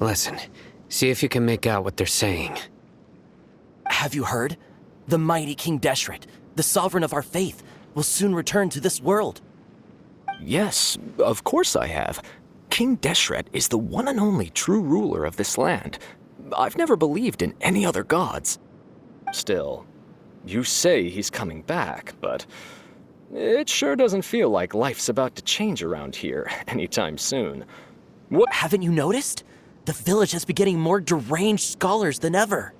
Listen, see if you can make out what they're saying. Have you heard? The mighty King Deshret, the sovereign of our faith, will soon return to this world. Yes, of course I have. King Deshret is the one and only true ruler of this land. I've never believed in any other gods. Still, you say he's coming back, but it sure doesn't feel like life's about to change around here anytime soon. What? Haven't you noticed? The village has been getting more deranged scholars than ever.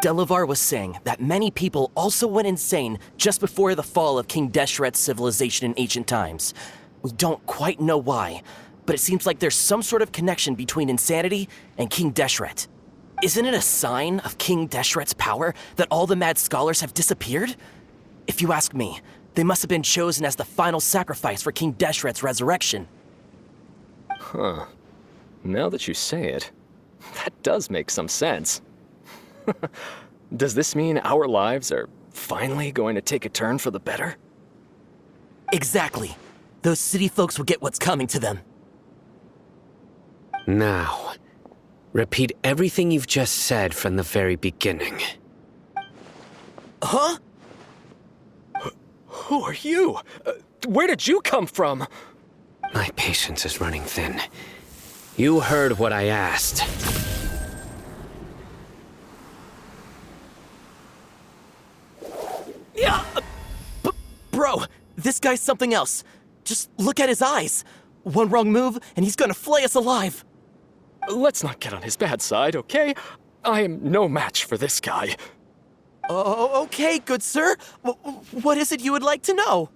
Delavar was saying that many people also went insane just before the fall of King Deshret's civilization in ancient times. We don't quite know why, but it seems like there's some sort of connection between insanity and King Deshret. Isn't it a sign of King Deshret's power that all the mad scholars have disappeared? If you ask me, they must have been chosen as the final sacrifice for King Deshret's resurrection. Huh. Now that you say it, that does make some sense. Does this mean our lives are finally going to take a turn for the better? Exactly. Those city folks will get what's coming to them. Now, repeat everything you've just said from the very beginning. Huh? Who are you? Where did you come from? My patience is running thin. You heard what I asked. Yeah! Bro, this guy's something else. Just look at his eyes. One wrong move, and he's gonna flay us alive. Let's not get on his bad side, okay? I am no match for this guy. Oh, okay, good sir. What is it you would like to know?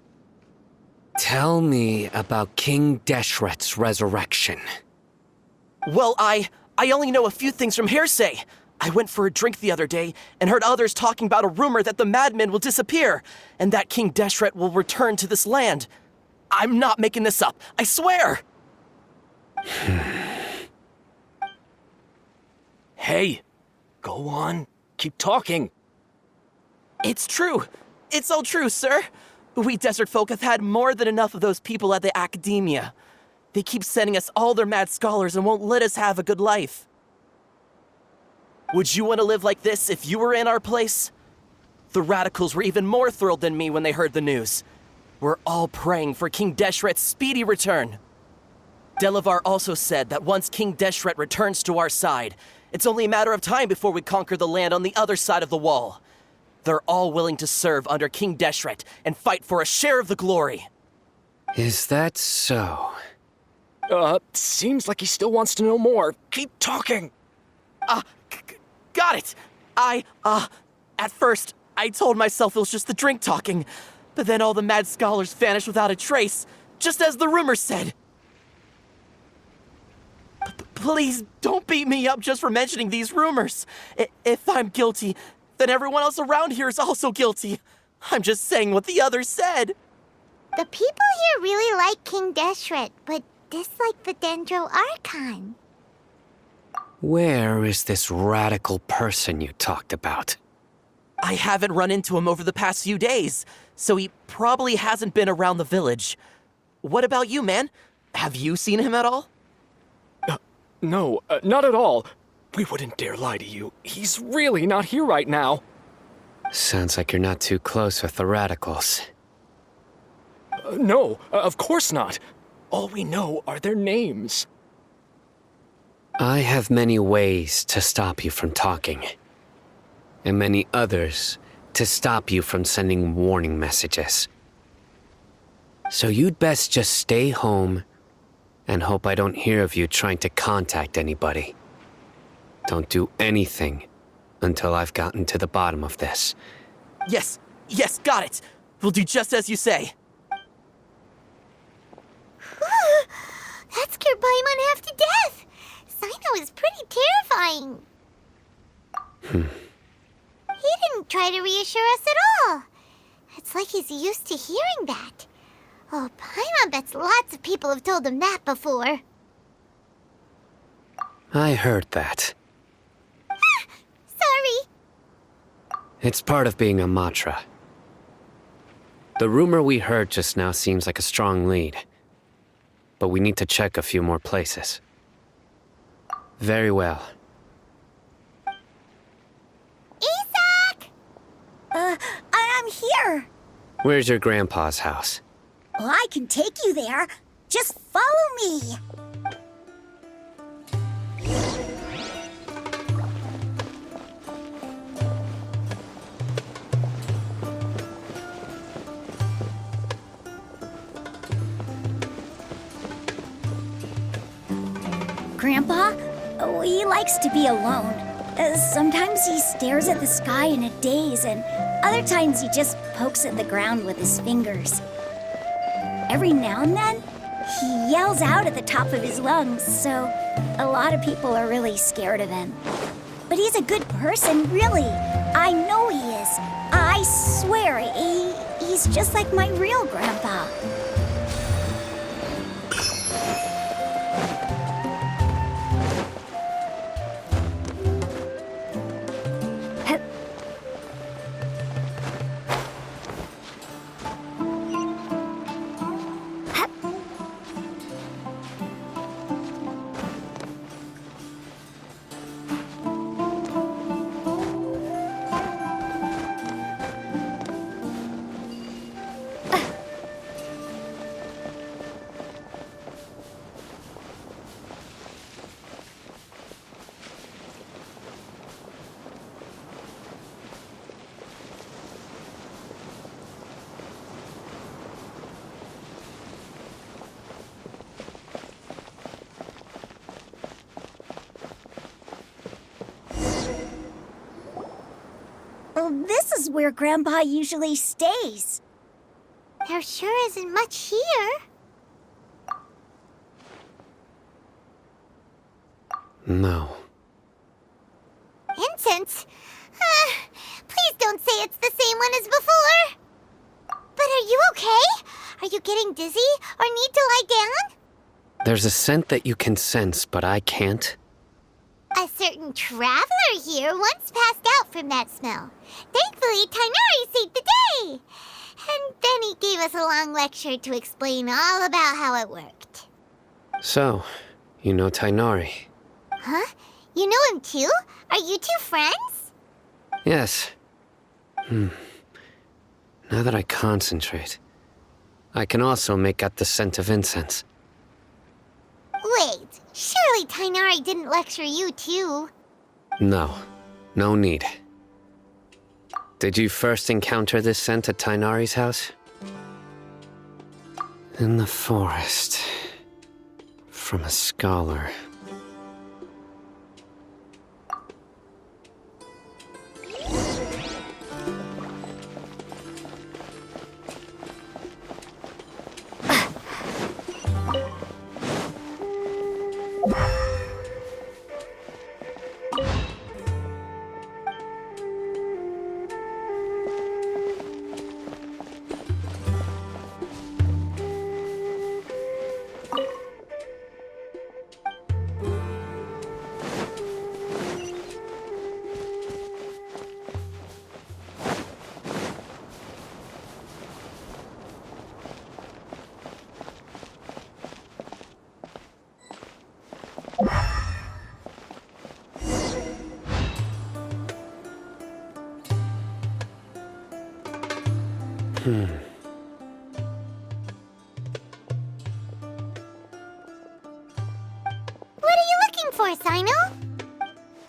Tell me about King Deshret's resurrection. Well, I only know a few things from hearsay. I went for a drink the other day and heard others talking about a rumor that the madmen will disappear and that King Deshret will return to this land. I'm not making this up, I swear! Hey, go on. Keep talking. It's true. It's all true, sir. We desert folk have had more than enough of those people at the academia. They keep sending us all their mad scholars and won't let us have a good life. Would you want to live like this if you were in our place? The radicals were even more thrilled than me when they heard the news. We're all praying for King Deshret's speedy return. Delavar also said that once King Deshret returns to our side, it's only a matter of time before we conquer the land on the other side of the wall. They're all willing to serve under King Deshret and fight for a share of the glory. Is that so? Seems like he still wants to know more. Keep talking. Got it. At first, I told myself it was just the drink talking, but then all the mad scholars vanished without a trace, just as the rumors said. Please don't beat me up just for mentioning these rumors. If I'm guilty, then everyone else around here is also guilty. I'm just saying what the others said. The people here really like King Deshret, but dislike the Dendro Archon. Where is this radical person you talked about? I haven't run into him over the past few days, so he probably hasn't been around the village. What about you, man? Have you seen him at all? No, not at all. We wouldn't dare lie to you. He's really not here right now. Sounds like you're not too close with the radicals. No, of course not. All we know are their names. I have many ways to stop you from talking, and many others to stop you from sending warning messages. So you'd best just stay home and hope I don't hear of you trying to contact anybody. Don't do anything until I've gotten to the bottom of this. Yes, got it. We'll do just as you say. That scared Paimon half to death. Sino is pretty terrifying. He didn't try to reassure us at all. It's like he's used to hearing that. Oh, Paimon bets lots of people have told him that before. I heard that. Sorry. It's part of being a Matra. The rumor we heard just now seems like a strong lead, but we need to check a few more places. Very well. Isak! I'm here. Where's your grandpa's house? Well, I can take you there. Just follow me. Grandpa, he likes to be alone. Sometimes he stares at the sky in a daze, and other times he just pokes at the ground with his fingers. Every now and then, he yells out at the top of his lungs, so a lot of people are really scared of him. But he's a good person, really. I know he is. I swear, he's just like my real grandpa. Well, this is where Grandpa usually stays. There sure isn't much here. No. Incense? Please don't say it's the same one as before. But are you okay? Are you getting dizzy or need to lie down? There's a scent that you can sense, but I can't. A certain traveler here once passed out from that smell. Thankfully, Tainari saved the day. And then he gave us a long lecture to explain all about how it worked. So, you know Tainari? Huh? You know him too? Are you two friends? Yes. Now that I concentrate, I can also make out the scent of incense. Wait, surely Tainari didn't lecture you too. No. No need. Did you first encounter this scent at Tainari's house? In the forest. From a scholar. What are you looking for, Sino?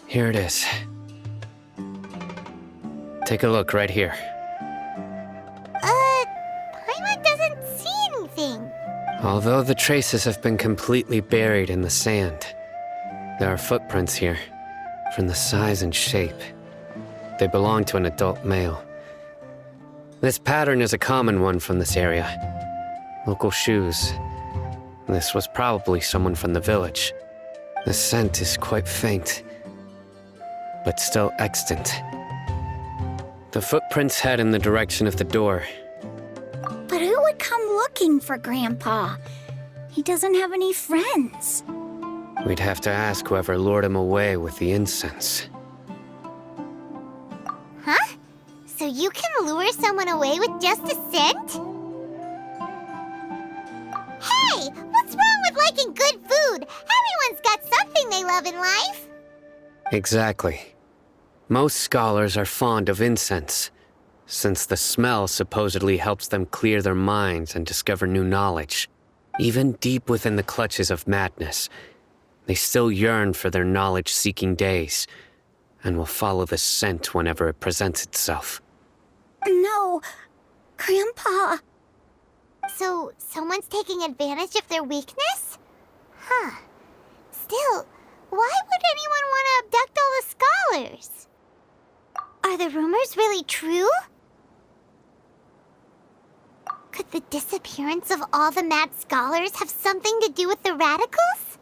Here it is. Take a look right here. Paimon doesn't see anything. Although the traces have been completely buried in the sand, there are footprints here, from the size and shape. They belong to an adult male. This pattern is a common one from this area. Local shoes. This was probably someone from the village. The scent is quite faint, but still extant. The footprints head in the direction of the door. But who would come looking for Grandpa? He doesn't have any friends. We'd have to ask whoever lured him away with the incense. Huh? So you can lure someone away with just a scent? Hey, what's wrong with liking good food? Everyone's got something they love in life. Exactly. Most scholars are fond of incense, since the smell supposedly helps them clear their minds and discover new knowledge. Even deep within the clutches of madness, they still yearn for their knowledge-seeking days, and will follow the scent whenever it presents itself. No, Grandpa. So, someone's taking advantage of their weakness? Huh. Still, why would anyone want to abduct all the scholars? Are the rumors really true? Could the disappearance of all the mad scholars have something to do with the radicals?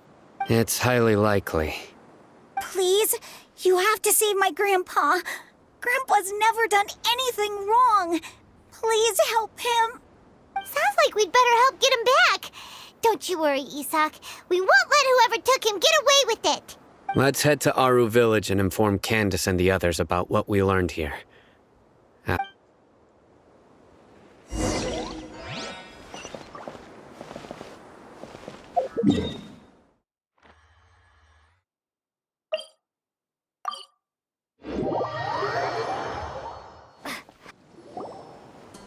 It's highly likely. Please, you have to save my grandpa. Grandpa's never done anything wrong. Please help him. Sounds like we'd better help get him back. Don't you worry, Isak. We won't let whoever took him get away with it. Let's head to Aru Village and inform Candace and the others about what we learned here.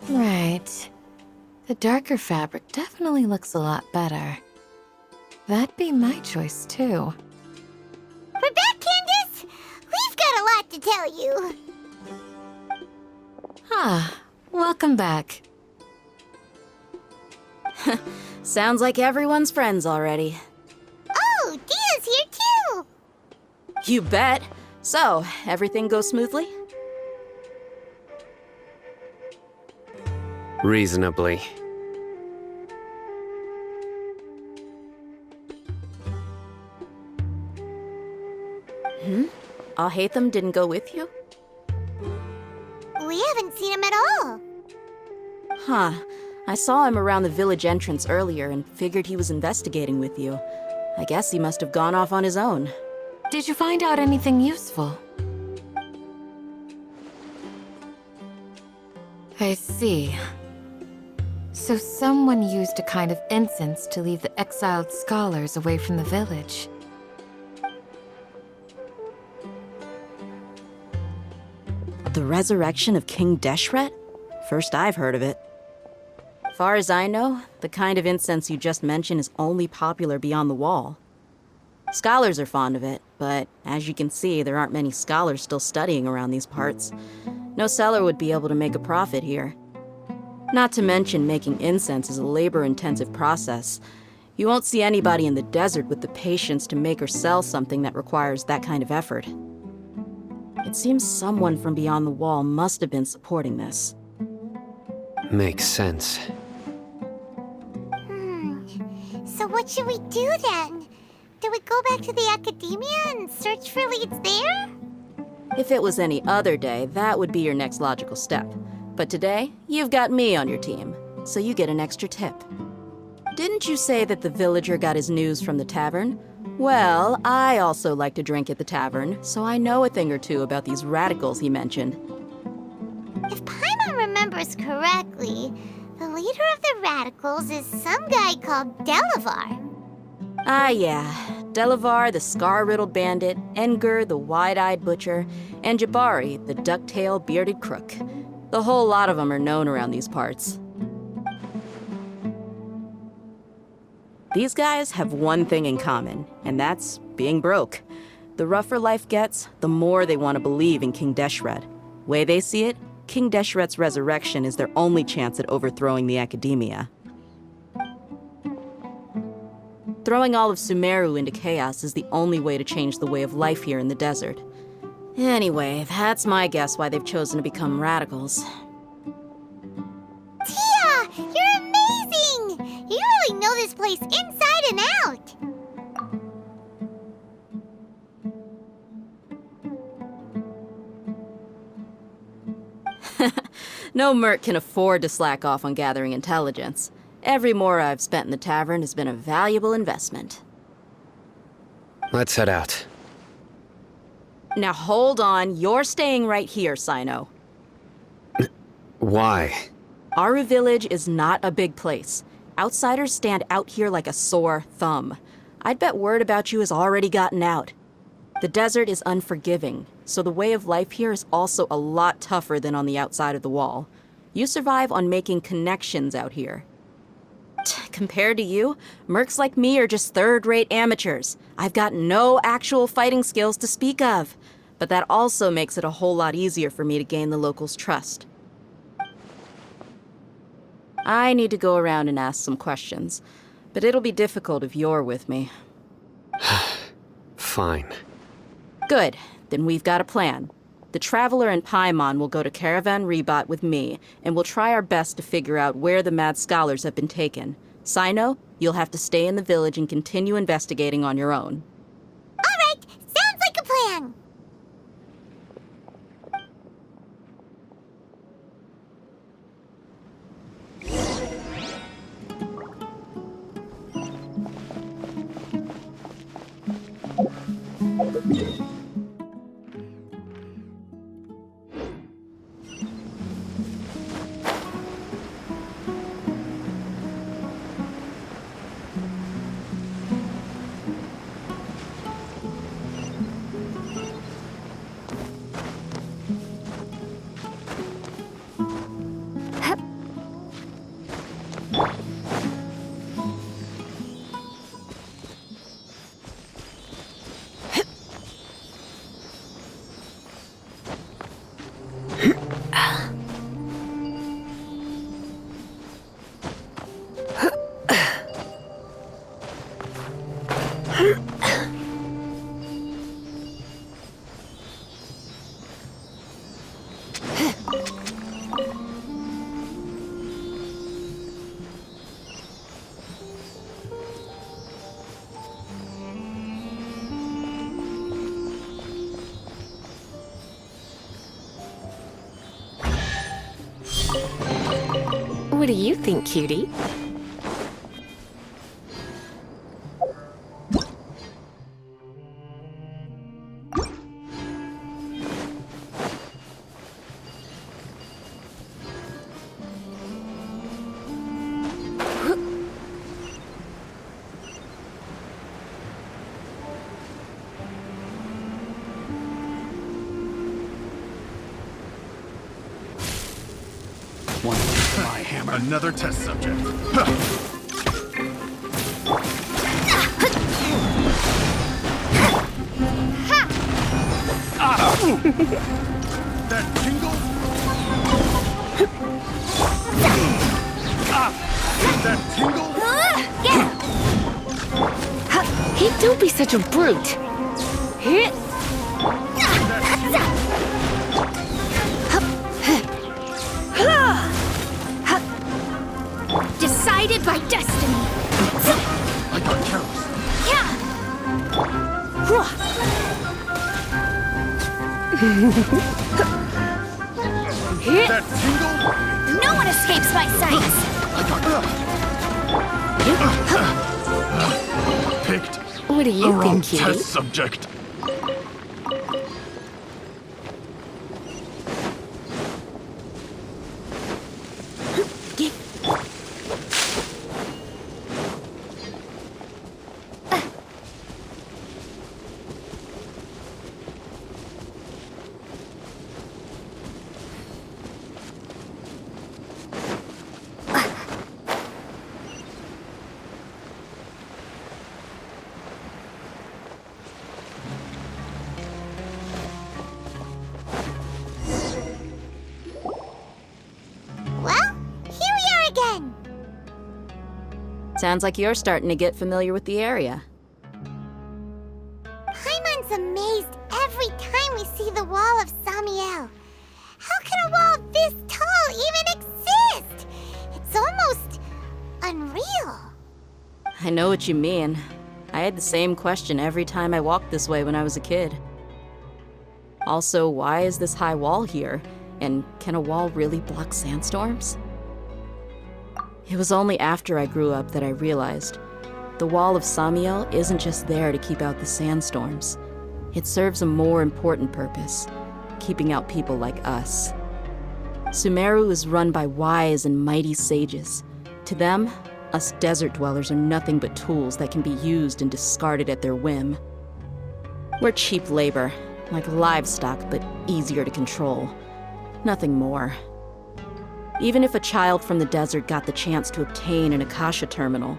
Right. The darker fabric definitely looks a lot better. That'd be my choice, too. We're back, Candace! We've got a lot to tell you. Ah, welcome back. Sounds like everyone's friends already. Oh, Dia's here too! You bet. So, everything goes smoothly? Reasonably. Alhaitham didn't go with you? We haven't seen him at all. Huh. I saw him around the village entrance earlier and figured he was investigating with you. I guess he must have gone off on his own. Did you find out anything useful? I see. So someone used a kind of incense to lead the exiled scholars away from the village. The resurrection of King Deshret? First I've heard of it. Far as I know, the kind of incense you just mentioned is only popular beyond the wall. Scholars are fond of it, but as you can see, there aren't many scholars still studying around these parts. No seller would be able to make a profit here. Not to mention, making incense is a labor-intensive process. You won't see anybody in the desert with the patience to make or sell something that requires that kind of effort. It seems someone from beyond the wall must have been supporting this. Makes sense. So what should we do then? Do we go back to the academia and search for leads there? If it was any other day, that would be your next logical step. But today, you've got me on your team, so you get an extra tip. Didn't you say that the villager got his news from the tavern? Well, I also like to drink at the tavern, so I know a thing or two about these radicals he mentioned. If Paimon remembers correctly, the leader of the radicals is some guy called Delavar. Ah, yeah. Delavar, the scar-riddled bandit, Engur, the wide-eyed butcher, and Jabari, the duck-tailed bearded crook. The whole lot of them are known around these parts. These guys have one thing in common, and that's being broke. The rougher life gets, the more they want to believe in King Deshret. Way they see it, King Deshret's resurrection is their only chance at overthrowing the academia. Throwing all of Sumeru into chaos is the only way to change the way of life here in the desert. Anyway, that's my guess why they've chosen to become radicals. Tia! You're amazing! You really know this place inside and out! No merc can afford to slack off on gathering intelligence. Every more I've spent in the tavern has been a valuable investment. Let's head out. Now hold on, you're staying right here, Sino. Why? Aru Village is not a big place. Outsiders stand out here like a sore thumb. I'd bet word about you has already gotten out. The desert is unforgiving, so the way of life here is also a lot tougher than on the outside of the wall. You survive on making connections out here. Compared to you, mercs like me are just third-rate amateurs. I've got no actual fighting skills to speak of, but that also makes it a whole lot easier for me to gain the locals' trust. I need to go around and ask some questions, but it'll be difficult if you're with me. Fine. Good, then we've got a plan. The Traveler and Paimon will go to Caravan Rebot with me, and we'll try our best to figure out where the Mad Scholars have been taken. Sino, you'll have to stay in the village and continue investigating on your own. All right, sounds like a plan. What do you think, cutie? My hammer. Another test subject. That tingle? That tingle? Hey, don't be such a brute! Decided by destiny. I got careless. That tingle? No one escapes my sights. Picked What do the you wrong think, cutie? test subject. Well, here we are again. Sounds like you're starting to get familiar with the area. Paimon's amazed every time we see the wall of Samiel. How can a wall this tall even exist? It's almost unreal. I know what you mean. I had the same question every time I walked this way when I was a kid. Also, why is this high wall here? And can a wall really block sandstorms? It was only after I grew up that I realized the wall of Samiel isn't just there to keep out the sandstorms. It serves a more important purpose, keeping out people like us. Sumeru is run by wise and mighty sages. To them, Us desert dwellers are nothing but tools that can be used and discarded at their whim. We're cheap labor, like livestock, but easier to control. Nothing more. Even if a child from the desert got the chance to obtain an Akasha terminal,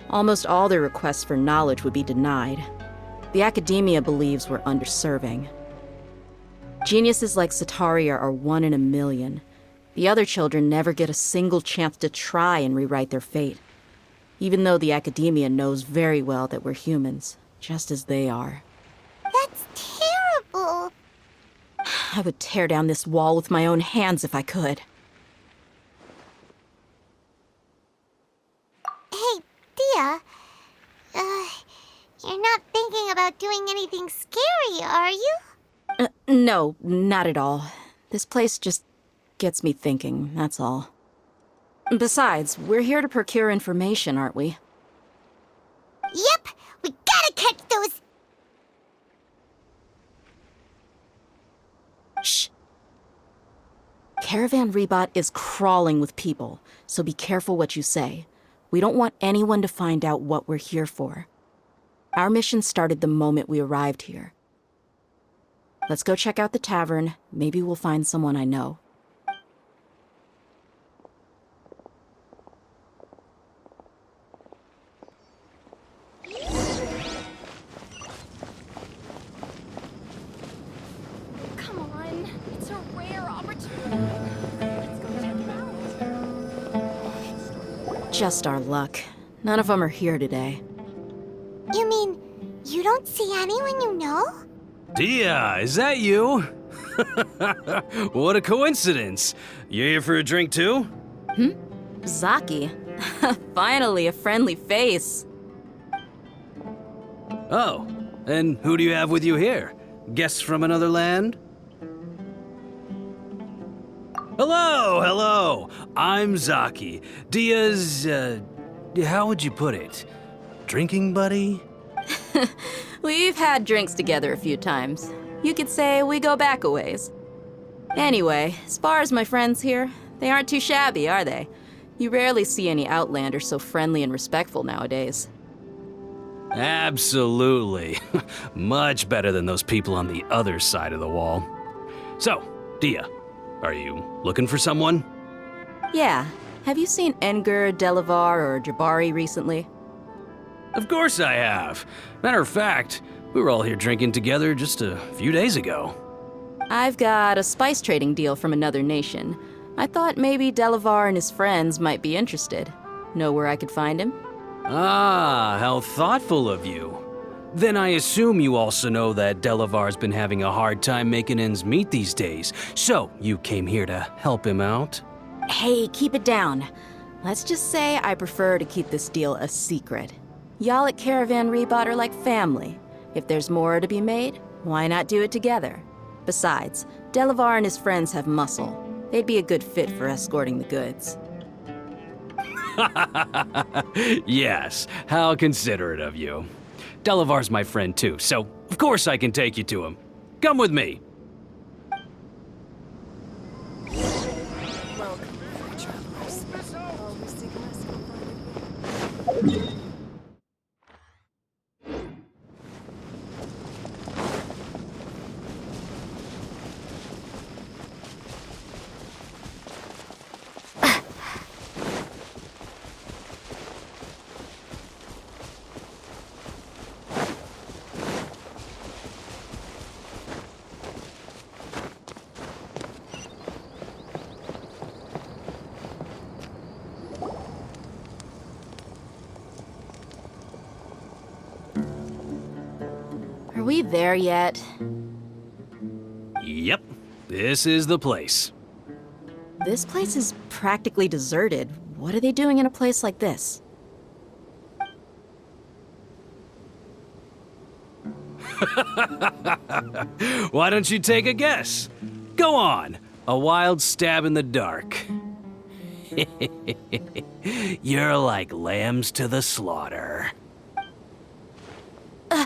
almost all their requests for knowledge would be denied. The academia believes we're underserving. Geniuses like Sataria are 1 in a million. The other children never get a single chance to try and rewrite their fate, even though the academia knows very well that we're humans, just as they are. That's terrible. I would tear down this wall with my own hands if I could. Hey, Dia. You're not thinking about doing anything scary, are you? No, not at all. This place just gets me thinking, that's all. Besides, we're here to procure information, aren't we? Yep, we gotta catch those. Shh. Caravan Rebot is crawling with people, so be careful what you say. We don't want anyone to find out what we're here for. Our mission started the moment we arrived here. Let's go check out the tavern. Maybe we'll find someone I know. Come on, it's a rare opportunity. Let's go check it out. Just our luck. None of them are here today. You mean, you don't see anyone you know? Dia, is that you? What a coincidence. You here for a drink too? Zaki. Finally, a friendly face. Oh, and who do you have with you here? Guests from another land? Hello. I'm Zaki. Dia's, how would you put it? Drinking buddy? We've had drinks together a few times. You could say we go back a ways. Anyway, as far as my friends here, they aren't too shabby, are they? You rarely see any Outlanders so friendly and respectful nowadays. Absolutely. Much better than those people on the other side of the wall. So, Dia, are you looking for someone? Yeah. Have you seen Engur, Delavar, or Jabari recently? Of course I have. Matter of fact, we were all here drinking together just a few days ago. I've got a spice trading deal from another nation. I thought maybe Delavar and his friends might be interested. Know where I could find him? Ah, how thoughtful of you. Then I assume you also know that Delavar's been having a hard time making ends meet these days, so you came here to help him out? Hey, keep it down. Let's just say I prefer to keep this deal a secret. Y'all at Caravan Rebot are like family. If there's more to be made, why not do it together? Besides, Delavar and his friends have muscle. They'd be a good fit for escorting the goods. Yes, how considerate of you. Delavar's my friend too, so of course I can take you to him. Come with me. Welcome, travelers. Always seek rest. Are we there yet? Yep, this is the place. This place is practically deserted. What are they doing in a place like this? Why don't you take a guess? Go on, a wild stab in the dark. You're like lambs to the slaughter. Oh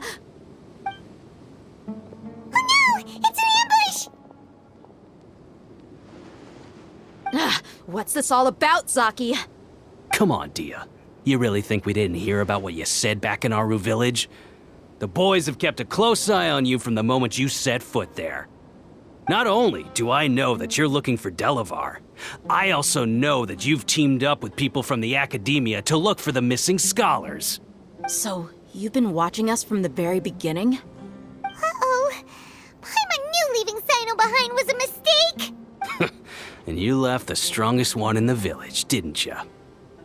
no! It's an ambush! What's this all about, Zaki? Come on, Dia. You really think we didn't hear about what you said back in Aru Village? The boys have kept a close eye on you from the moment you set foot there. Not only do I know that you're looking for Delavar, I also know that you've teamed up with people from the Academia to look for the missing scholars. So, you've been watching us from the very beginning? Uh-oh. Paimon knew leaving Sino behind was a mistake! And you left the strongest one in the village, didn't you?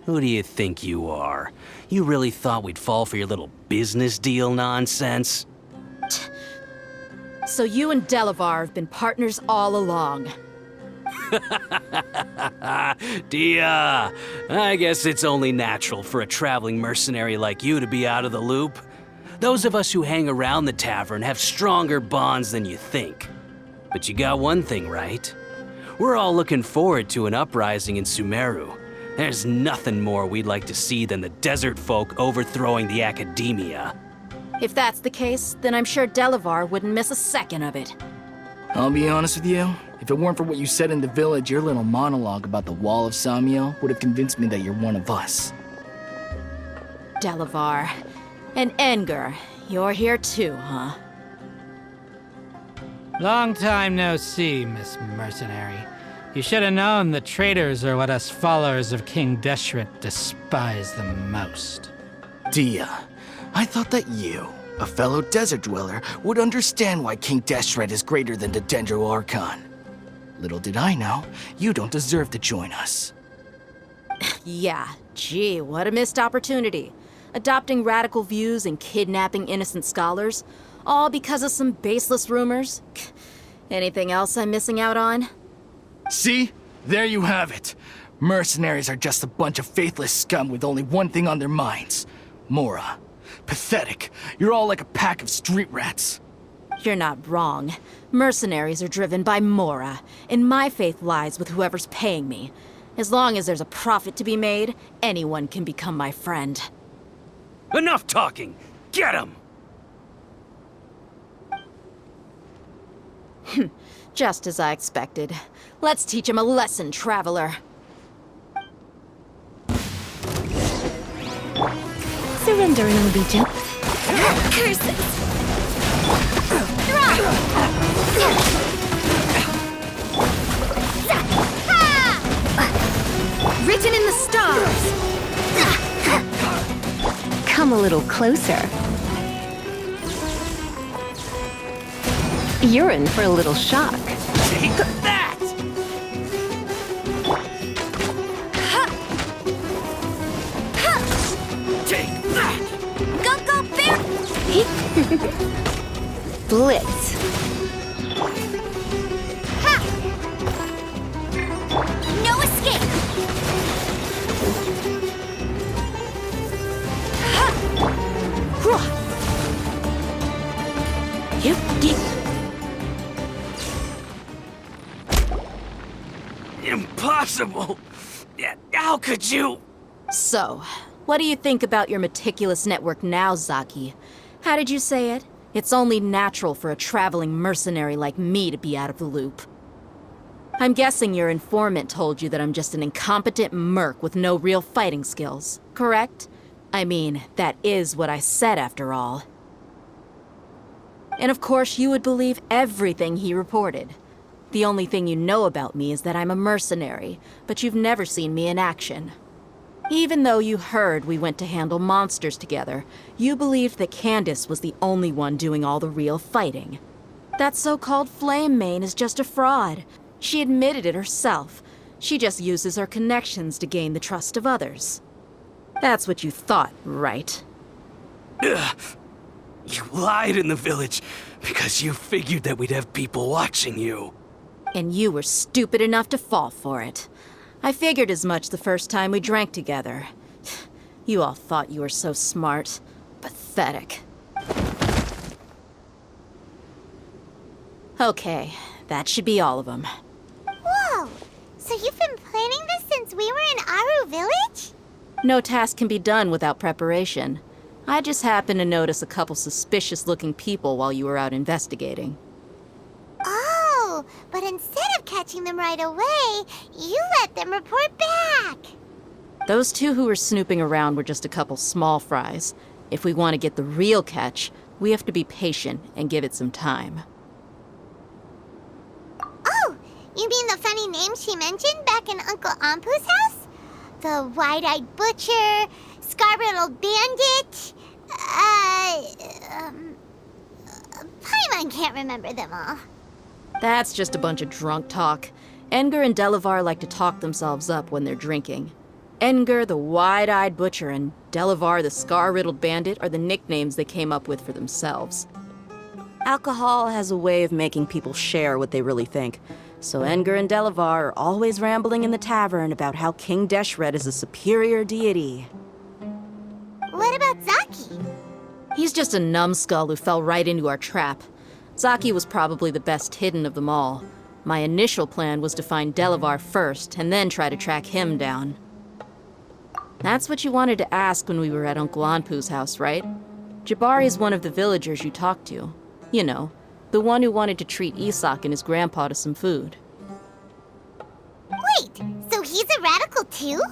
Who do you think you are? You really thought we'd fall for your little business deal nonsense? So you and Delavar have been partners all along. Dia, I guess it's only natural for a traveling mercenary like you to be out of the loop. Those of us who hang around the tavern have stronger bonds than you think. But you got one thing right. We're all looking forward to an uprising in Sumeru. There's nothing more we'd like to see than the desert folk overthrowing the Academia. If that's the case, then I'm sure Delavar wouldn't miss a second of it. I'll be honest with you. If it weren't for what you said in the village, your little monologue about the Wall of Samiel would have convinced me that you're one of us. Delavar. And Enger, you're here too, huh? Long time no see, Miss Mercenary. You should have known the traitors are what us followers of King Deshret despise the most. Dia, I thought that you, a fellow desert dweller, would understand why King Deshret is greater than the Dendro Archon. Little did I know, you don't deserve to join us. Yeah, gee, what a missed opportunity. Adopting radical views and kidnapping innocent scholars, all because of some baseless rumors. Anything else I'm missing out on? See? There you have it. Mercenaries are just a bunch of faithless scum with only one thing on their minds. Mora. Pathetic. You're all like a pack of street rats. You're not wrong. Mercenaries are driven by Mora, and my faith lies with whoever's paying me. As long as there's a profit to be made, anyone can become my friend. Enough talking! Get him! Just as I expected. Let's teach him a lesson, traveler. Surrender in allegiance. Curses! Written in the stars. Come a little closer. You're in for a little shock. Take that! Take that! Go, go, bear! Blitz. No escape! Impossible! How could you? So, what do you think about your meticulous network now, Zaki? How did you say it? It's only natural for a traveling mercenary like me to be out of the loop. I'm guessing your informant told you that I'm just an incompetent merc with no real fighting skills, correct? I mean, that is what I said after all. And of course you would believe everything he reported. The only thing you know about me is that I'm a mercenary, but you've never seen me in action. Even though you heard we went to handle monsters together, you believed that Candace was the only one doing all the real fighting. That so-called Flame Mane is just a fraud. She admitted it herself. She just uses her connections to gain the trust of others. That's what you thought, right? Ugh. You lied in the village because you figured that we'd have people watching you. And you were stupid enough to fall for it. I figured as much the first time we drank together. You all thought you were so smart. Pathetic. Okay, that should be all of them. Whoa! So you've been planning this since we were in Aru Village? No task can be done without preparation. I just happened to notice a couple suspicious-looking people while you were out investigating. Oh, but instead of catching them right away, you let them report back. Those two who were snooping around were just a couple small fries. If we want to get the real catch, we have to be patient and give it some time. Oh, you mean the funny name she mentioned back in Uncle Ampu's house? The wide-eyed butcher, scar-riddled bandit, Paimon can't remember them all. That's just a bunch of drunk talk. Edgar and Delavar like to talk themselves up when they're drinking. Edgar, the wide-eyed butcher, and Delavar, the scar-riddled bandit, are the nicknames they came up with for themselves. Alcohol has a way of making people share what they really think. So Edgar and Delavar are always rambling in the tavern about how King Deshret is a superior deity. What about Zaki? He's just a numbskull who fell right into our trap. Zaki was probably the best hidden of them all. My initial plan was to find Delavar first, and then try to track him down. That's what you wanted to ask when we were at Uncle Anpu's house, right? Jabari is one of the villagers you talked to. You know, the one who wanted to treat Isak and his grandpa to some food. Wait, so he's a radical too?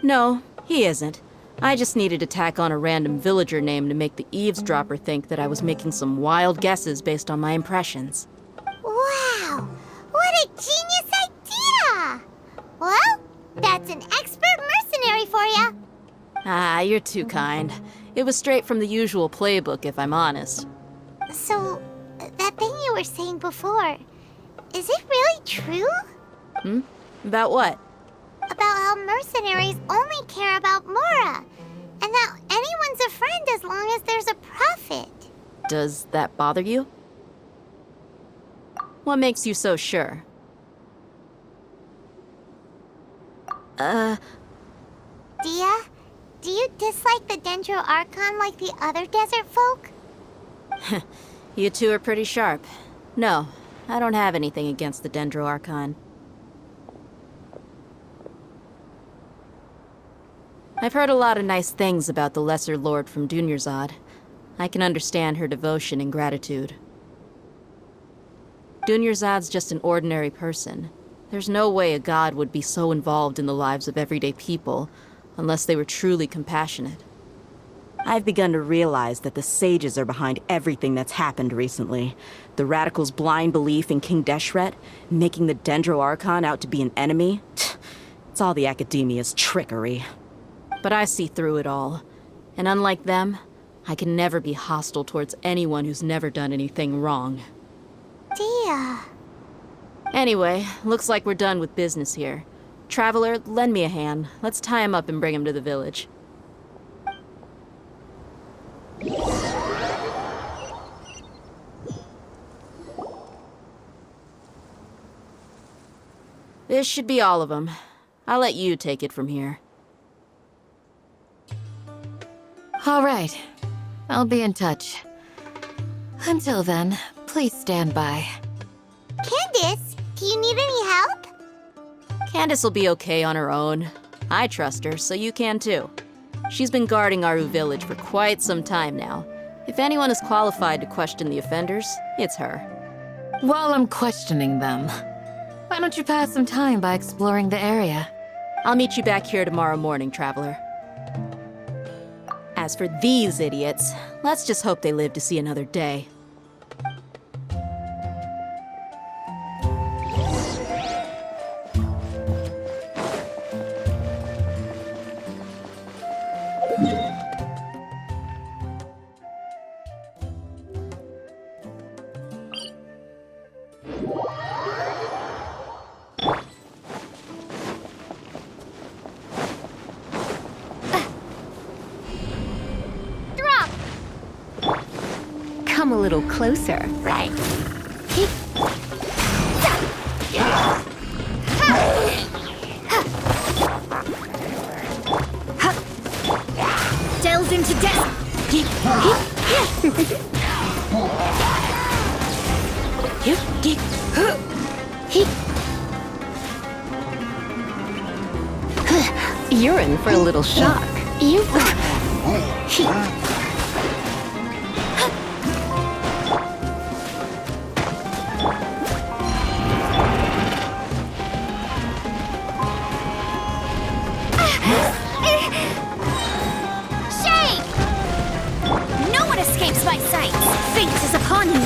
No, he isn't. I just needed to tack on a random villager name to make the eavesdropper think that I was making some wild guesses based on my impressions. Wow, what a genius idea! Well, that's an expert mercenary for ya. Ah, you're too kind. It was straight from the usual playbook, if I'm honest. So, that thing you were saying before, is it really true? About what? About how mercenaries only care about Mora, and that anyone's a friend as long as there's a profit. Does that bother you? What makes you so sure? Dia, do you dislike the Dendro Archon like the other desert folk? You two are pretty sharp. No, I don't have anything against the Dendro Archon. I've heard a lot of nice things about the Lesser Lord from Dunyarzad. I can understand her devotion and gratitude. Dunyarzad's just an ordinary person. There's no way a god would be so involved in the lives of everyday people, unless they were truly compassionate. I've begun to realize that the sages are behind everything that's happened recently. The radicals' blind belief in King Deshret, making the Dendro Archon out to be an enemy. It's all the academia's trickery. But I see through it all. And unlike them, I can never be hostile towards anyone who's never done anything wrong. Dia. Anyway, looks like we're done with business here. Traveler, lend me a hand. Let's tie him up and bring him to the village. This should be all of them. I'll let you take it from here. All right. I'll be in touch. Until then, please stand by. Candace, do you need any help? Candace will be okay on her own. I trust her, so you can too. She's been guarding Aru village for quite some time now. If anyone is qualified to question the offenders, it's her. While I'm questioning them, why don't you pass some time by exploring the area? I'll meet you back here tomorrow morning, Traveler. As for these idiots, let's just hope they live to see another day. Come a little closer. Right. Delves into death. You're in for a little shock. Fate is upon you!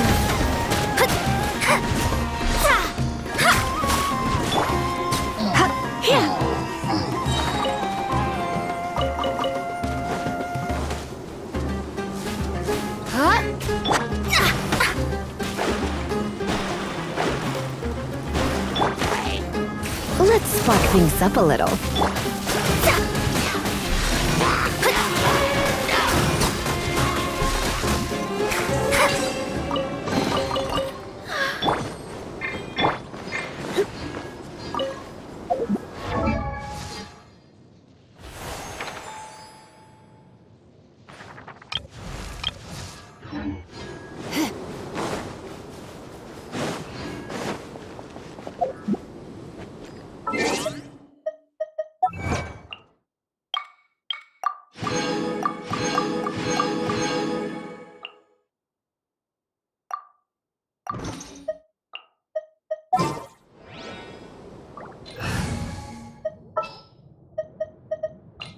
Let's spark things up a little.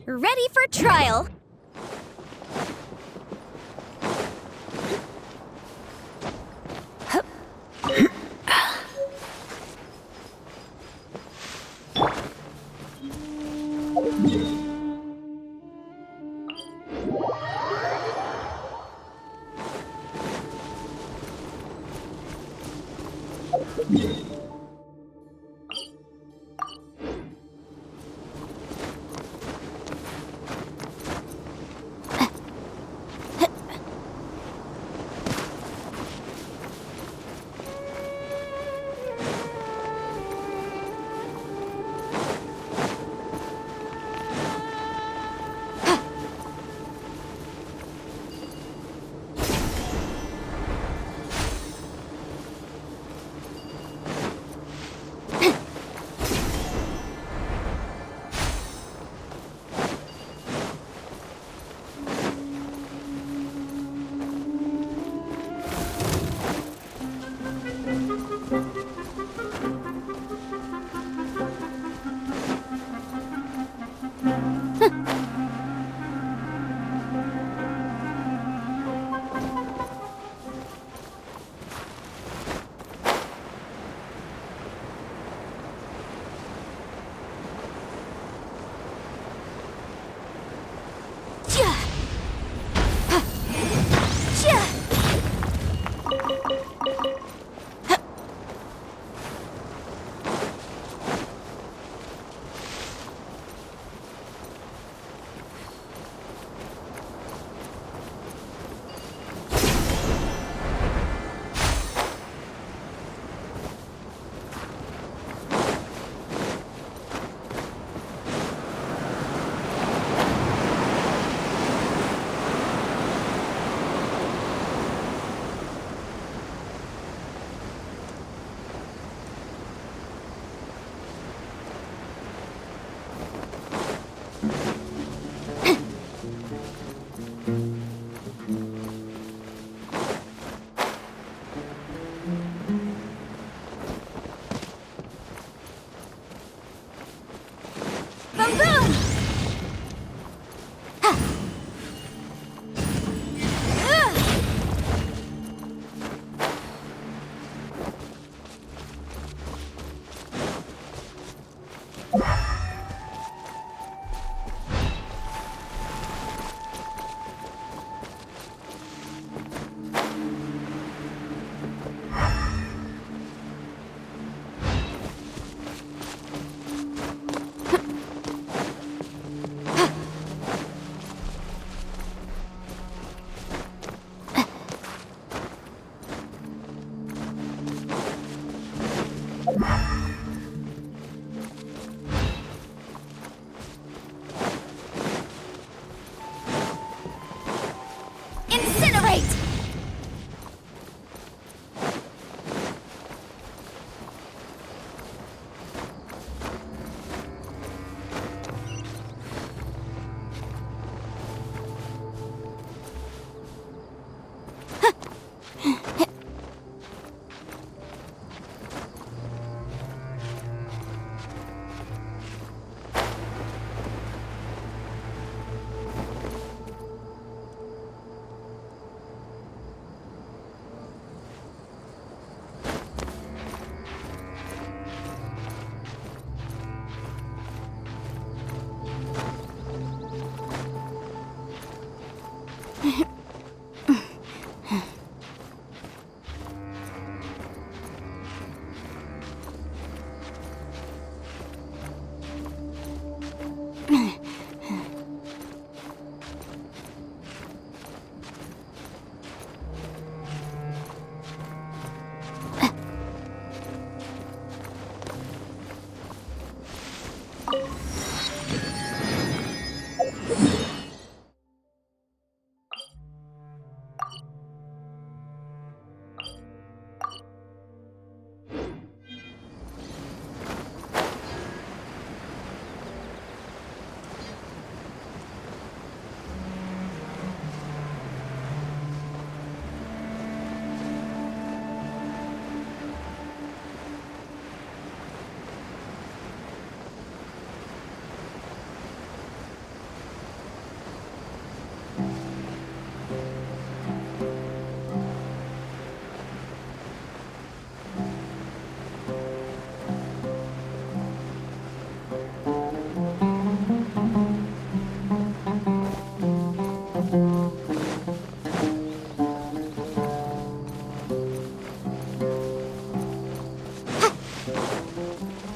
Ready for trial!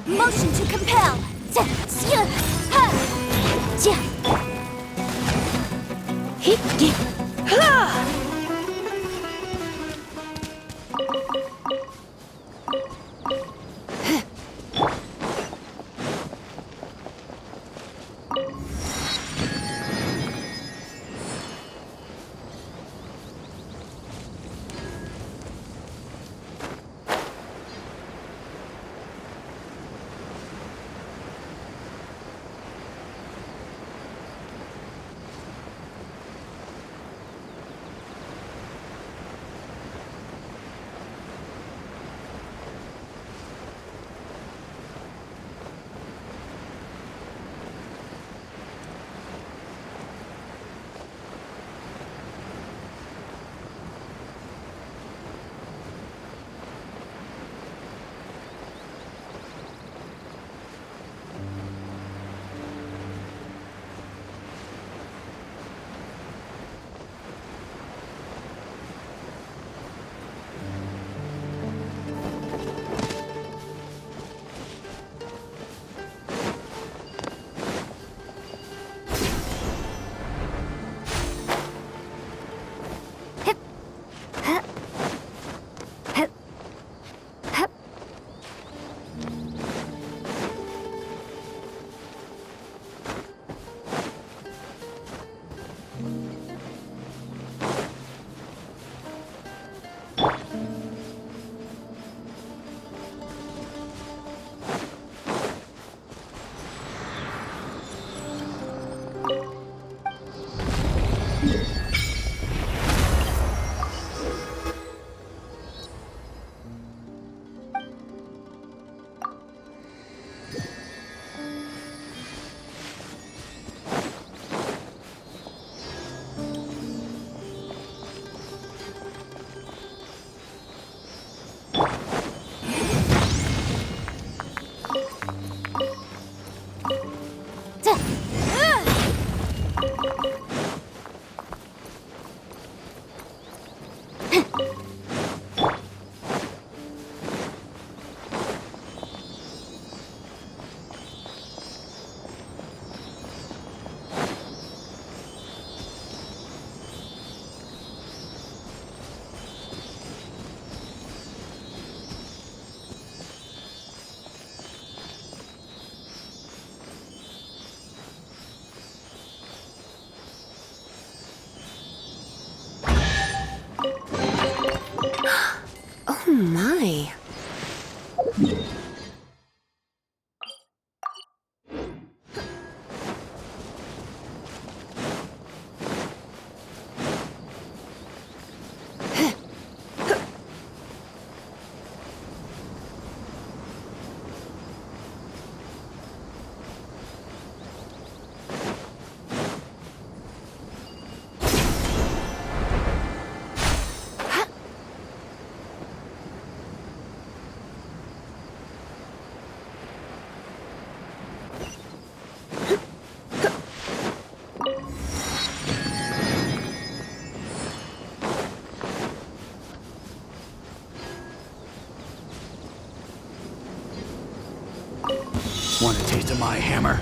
Motion to compel. Oh my. Want a taste of my hammer?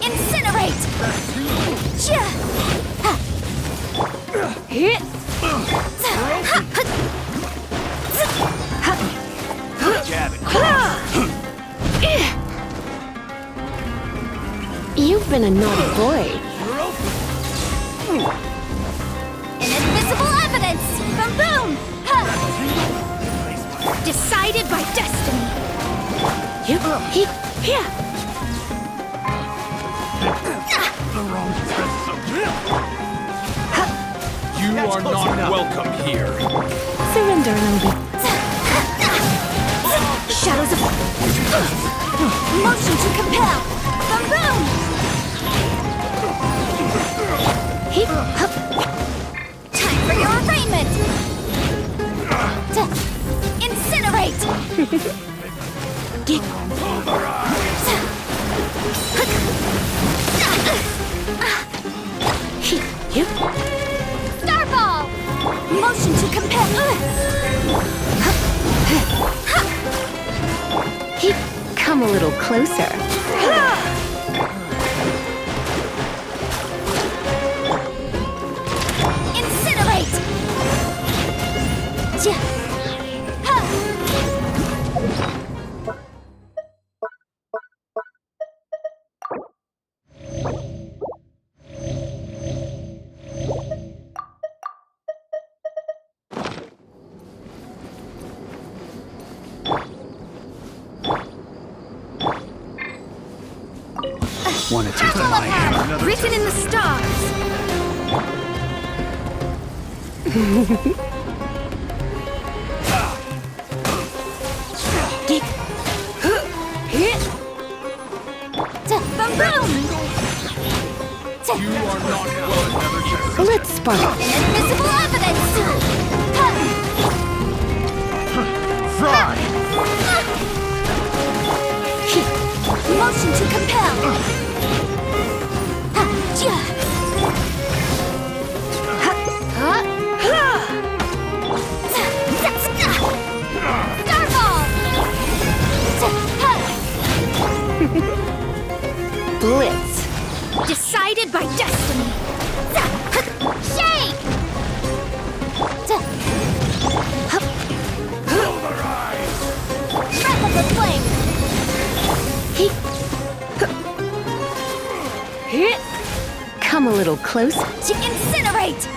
Incinerate! You've been a naughty boy. Inadmissible evidence! Boom boom! Decided by destiny! You are not welcome here. Surrender and I'll Shadows of... Motion to compel! Boom boom! Time for your arraignment! Incinerate! Starball! Motion to compel! come a little closer. Incinerate! Want to taste of my hammer? Written in the stars! Let's spark. Invisible evidence! Fry! Motion to compel! Blitz. Decided by destiny! Shake! Breath of the flame! Come a little closer. To incinerate!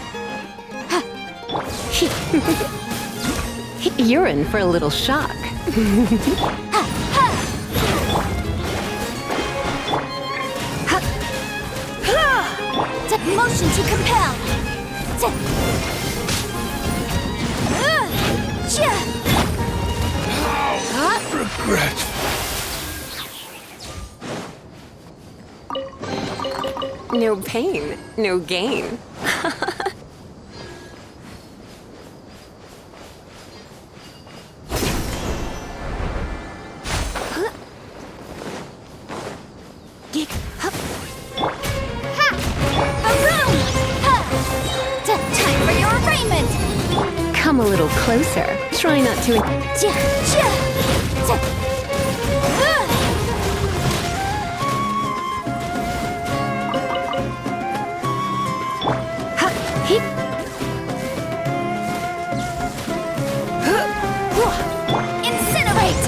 You're in for a little shock. Motion to compel! Regret. No pain, no gain. Time for your arraignment! Come a little closer. Try not to. Incinerate!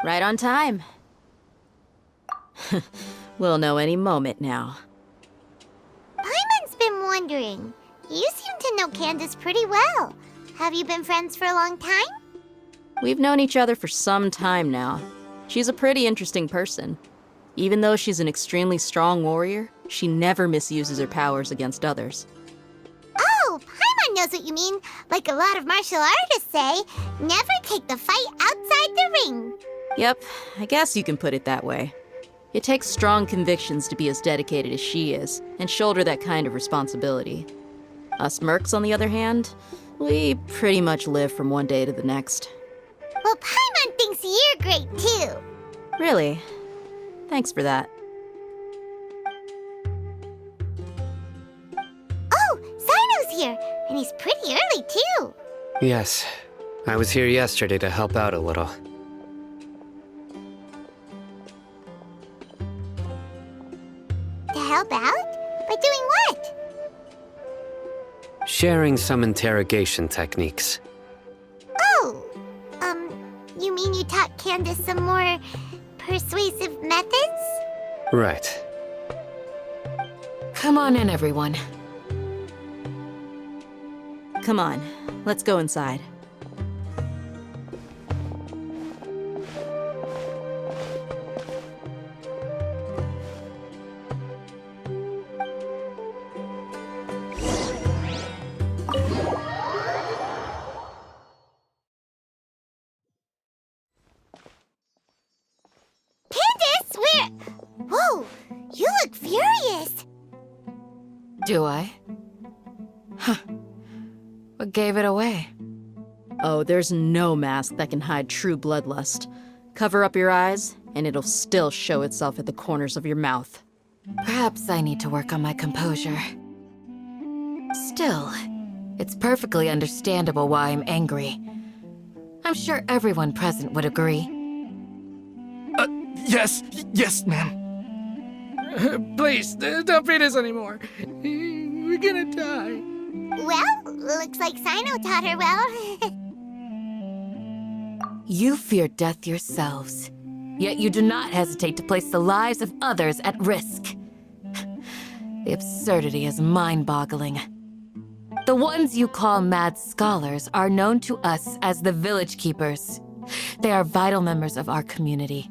Right on time. We'll know any moment now. Paimon's been wondering. You seem to know Candace pretty well. Have you been friends for a long time? We've known each other for some time now. She's a pretty interesting person. Even though she's an extremely strong warrior, she never misuses her powers against others. Oh, Paimon knows what you mean. Like a lot of martial artists say, never take the fight outside the ring. Yep, I guess you can put it that way. It takes strong convictions to be as dedicated as she is, and shoulder that kind of responsibility. Us mercs, on the other hand, we pretty much live from one day to the next. Well, Paimon thinks you're great too. Really? Thanks for that. Oh, Sino's here, and he's pretty early too. Yes, I was here yesterday to help out a little. To help out? By doing what? Sharing some interrogation techniques. Oh, you mean you taught Candace some more persuasive methods? Right. Come on in, everyone. Come on, let's go inside. Candace, Whoa, you look furious. Do I? Huh. What gave it away? Oh, there's no mask that can hide true bloodlust. Cover up your eyes, and it'll still show itself at the corners of your mouth. Perhaps I need to work on my composure. Still, it's perfectly understandable why I'm angry. I'm sure everyone present would agree. Yes, ma'am. Please, don't beat us anymore. We're gonna die. Well, looks like Sino taught her well. You fear death yourselves, yet you do not hesitate to place the lives of others at risk. The absurdity is mind-boggling. The ones you call mad scholars are known to us as the Village Keepers. They are vital members of our community,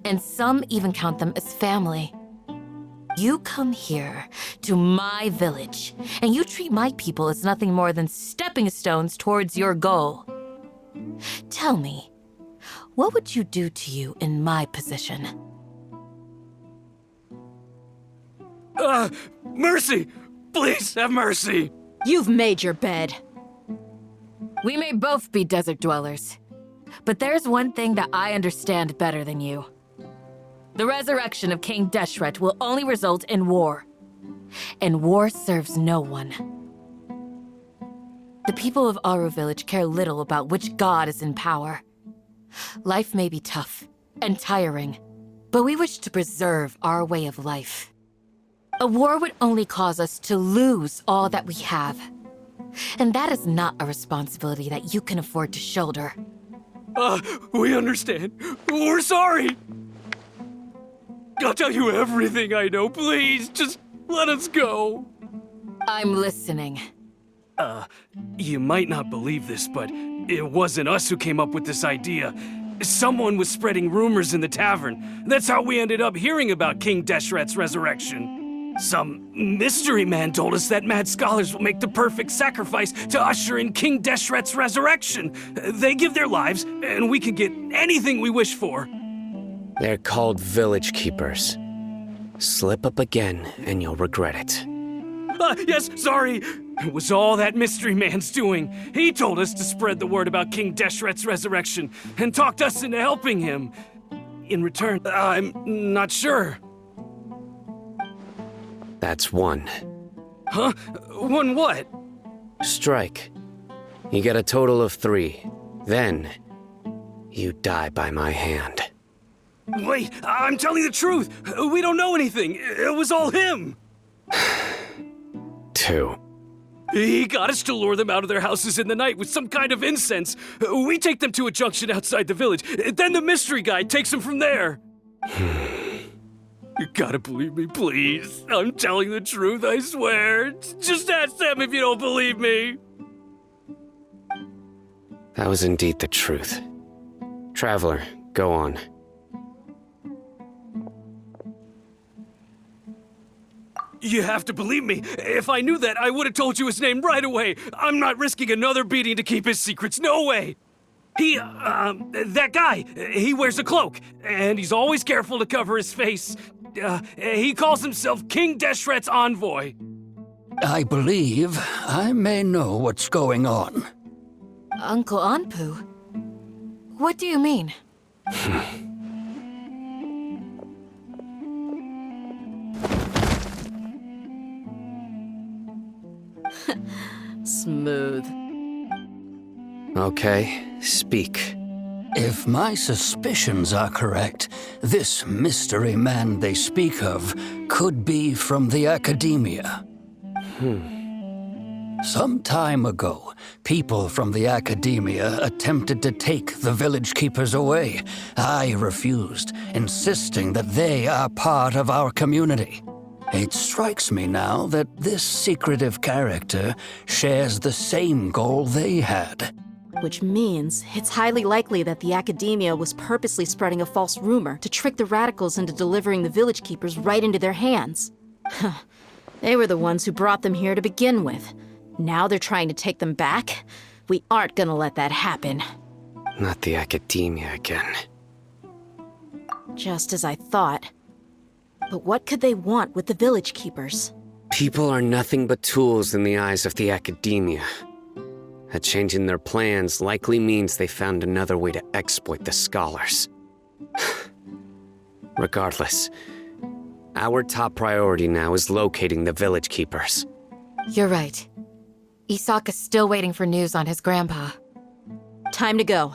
and some even count them as family. You come here, to my village, and you treat my people as nothing more than stepping stones towards your goal. Tell me, what would you do to you in my position? Mercy! Please have mercy! You've made your bed. We may both be desert dwellers, but there's one thing that I understand better than you. The resurrection of King Deshret will only result in war, and war serves no one. The people of Aru Village care little about which god is in power. Life may be tough and tiring, but we wish to preserve our way of life. A war would only cause us to lose all that we have, and that is not a responsibility that you can afford to shoulder. We understand. We're sorry! I'll tell you everything I know, please. Just let us go. I'm listening. You might not believe this, but it wasn't us who came up with this idea. Someone was spreading rumors in the tavern. That's how we ended up hearing about King Deshret's resurrection. Some mystery man told us that mad scholars will make the perfect sacrifice to usher in King Deshret's resurrection. They give their lives, and we can get anything we wish for. They're called Village Keepers. Slip up again, and you'll regret it. Yes, sorry. It was all that mystery man's doing. He told us to spread the word about King Deshret's resurrection and talked us into helping him. In return, I'm not sure. That's one. Huh? One what? Strike. You get a total of 3. Then, you die by my hand. Wait, I'm telling the truth. We don't know anything. It was all him. 2. He got us to lure them out of their houses in the night with some kind of incense. We take them to a junction outside the village. Then the mystery guy takes them from there. You gotta believe me, please. I'm telling the truth, I swear. Just ask them if you don't believe me. That was indeed the truth. Traveler, go on. You have to believe me. If I knew that, I would have told you his name right away. I'm not risking another beating to keep his secrets. No way. That guy, he wears a cloak, and he's always careful to cover his face. He calls himself King Deshret's envoy. I believe I may know what's going on. Uncle Anpu? What do you mean? Smooth. Okay, speak. If my suspicions are correct, this mystery man they speak of could be from the academia. Some time ago, people from the academia attempted to take the village keepers away. I refused, insisting that they are part of our community. It strikes me now that this secretive character shares the same goal they had. Which means it's highly likely that the academia was purposely spreading a false rumor to trick the radicals into delivering the village keepers right into their hands. They were the ones who brought them here to begin with. Now they're trying to take them back? We aren't gonna let that happen. Not the academia again. Just as I thought. But what could they want with the village keepers? People are nothing but tools in the eyes of the academia. A change in their plans likely means they found another way to exploit the scholars. Regardless, our top priority now is locating the village keepers. You're right. Isaka's still waiting for news on his grandpa. Time to go.